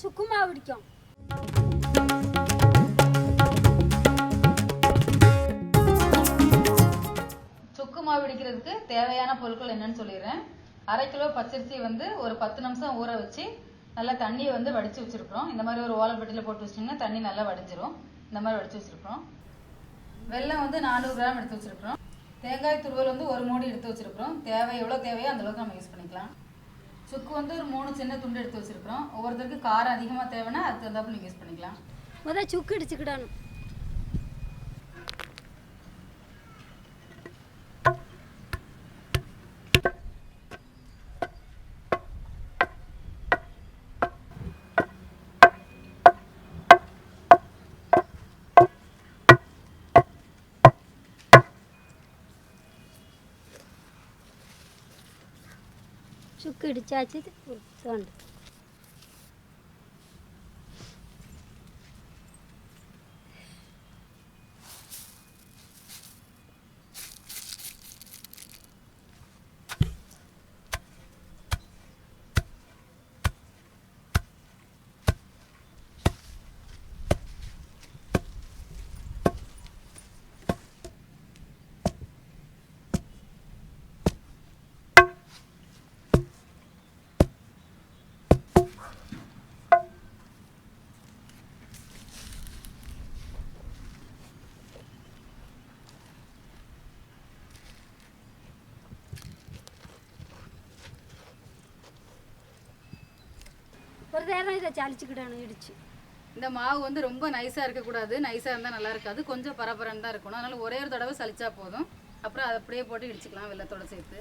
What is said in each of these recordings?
சுக்கு மாவு பிடிக்கும். சுக்கு மாவு பிடிக்கிறதுக்கு தேவையான பொருட்கள் என்னன்னு சொல்லிடுறேன். 1/2 கிலோ பச்சரிசி வந்து ஒரு 10 நிமிஷம் ஊற வச்சு நல்லா தண்ணியை வந்து வடிச்சு வச்சிருக்கிறோம். இந்த மாதிரி ஒரு ஓலைப்பட்டியில் போட்டு வச்சிட்டிங்கன்னா தண்ணி நல்லா வடிஞ்சிரும். இந்த மாதிரி வடிச்சு வச்சிருக்கிறோம். வெல்லம் வந்து 400 கிராம் எடுத்து வச்சிருக்கிறோம். தேங்காய் துருவல் வந்து 1 மூடி எடுத்து வச்சிருக்கிறோம். எவ்வளோ தேவையோ அந்த அளவுக்கு நம்ம யூஸ் பண்ணிக்கலாம். சுக்கு வந்து ஒரு 3 சின்ன துண்டு எடுத்து வச்சிருக்கிறோம். ஒவ்வொருத்தருக்கு காரம் அதிகமாக தேவைன்னா அதுக்கு தகுந்தாப்புல நீங்கள் யூஸ் பண்ணிக்கலாம். முதல் சுக்கு இடிச்சுக்கிடணும். சுக்கு இடிச்சாச்சு. தோண்டு ஒரு நேரம் இதை சளிச்சுக்கிடணும் இடிச்சு. இந்த மாவு வந்து ரொம்ப நைஸாக இருக்கக்கூடாது. நைஸாக இருந்தால் நல்லா இருக்காது. கொஞ்சம் பரபரன்னு தான் இருக்கணும். அதனால் ஒரே ஒரு தடவை சளிச்சா போதும். அப்புறம் அதை அப்படியே போட்டு இடிச்சுக்கலாம் வெல்லத்தோடு சேர்த்து.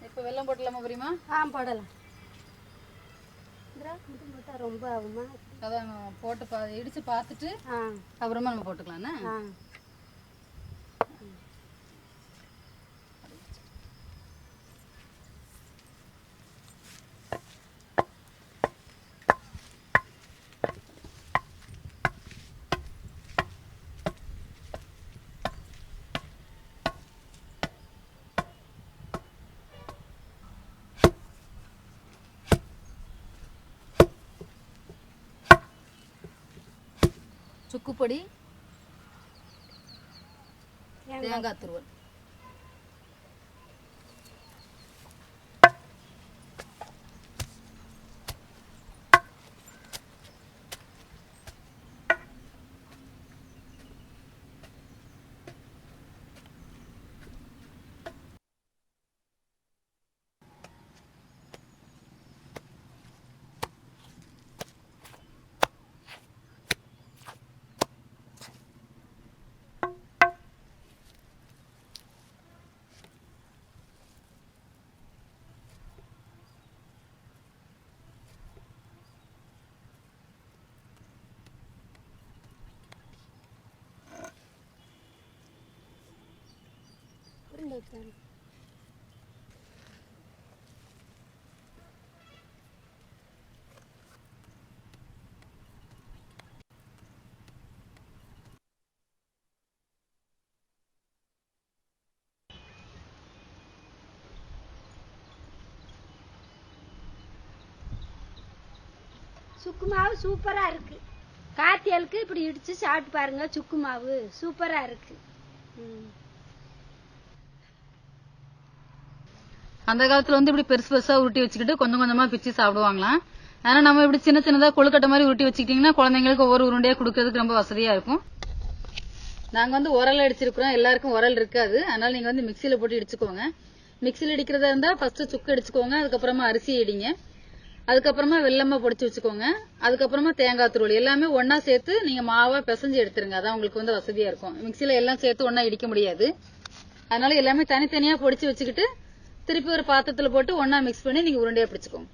இப்போ வெல்லம் போட்டலாமா பிரிமா? போடலாம். போட்டால் ரொம்ப ஆகுமா? அதான் போட்டு இடித்து பார்த்துட்டு அப்புறமா நம்ம போட்டுக்கலாம்ண்ணா. சுக்கு பொடி, தேங்காய் துருவல், சுக்கு மாவு சூப்பரா இருக்கு. கார்த்திகளுக்கு இப்படி இடிச்சு சாப்பிட்டு பாருங்க. சுக்கு மாவு சூப்பரா இருக்கு. அந்த காலத்துல வந்து இப்படி பெருசு பெருசா உருட்டி வச்சுக்கிட்டு கொஞ்சம் கொஞ்சமா பிச்சு சாப்பிடுவாங்களாம். ஆனா நம்ம இப்படி சின்ன சின்னதா கொழுக்கட்டை மாதிரி உருட்டி வச்சுக்கிட்டீங்கன்னா குழந்தைங்களுக்கு ஒவ்வொரு உருண்டையா கொடுக்கறதுக்கு ரொம்ப வசதியா இருக்கும். நாங்க வந்து உரல் அடிச்சிருக்கிறோம், எல்லாருக்கும் உரல் இருக்காது. அதனால நீங்க வந்து மிக்சியில போட்டு இடிச்சுக்கோங்க. மிக்சியில இடிக்கிறதா இருந்தா ஃபர்ஸ்ட் சுக்கு அடிச்சுக்கோங்க, அதுக்கப்புறமா அரிசி இடிங்க, அதுக்கப்புறமா வெல்லமா பொடிச்சு வச்சுக்கோங்க, அதுக்கப்புறமா தேங்காய் துருவல் எல்லாமே ஒன்னா சேர்த்து நீங்க மாவா பிசைஞ்சு எடுத்துருங்க. அதான் உங்களுக்கு வந்து வசதியா இருக்கும். மிக்சியில எல்லாம் சேர்த்து ஒன்னா இடிக்க முடியாது. அதனால எல்லாமே தனித்தனியா பொடிச்சு வச்சுக்கிட்டு திருப்பி ஒரு பாத்திரத்துல போட்டு ஒன்னா மிக்ஸ் பண்ணி நீங்க உருண்டையா பிடிச்சுக்கோங்க.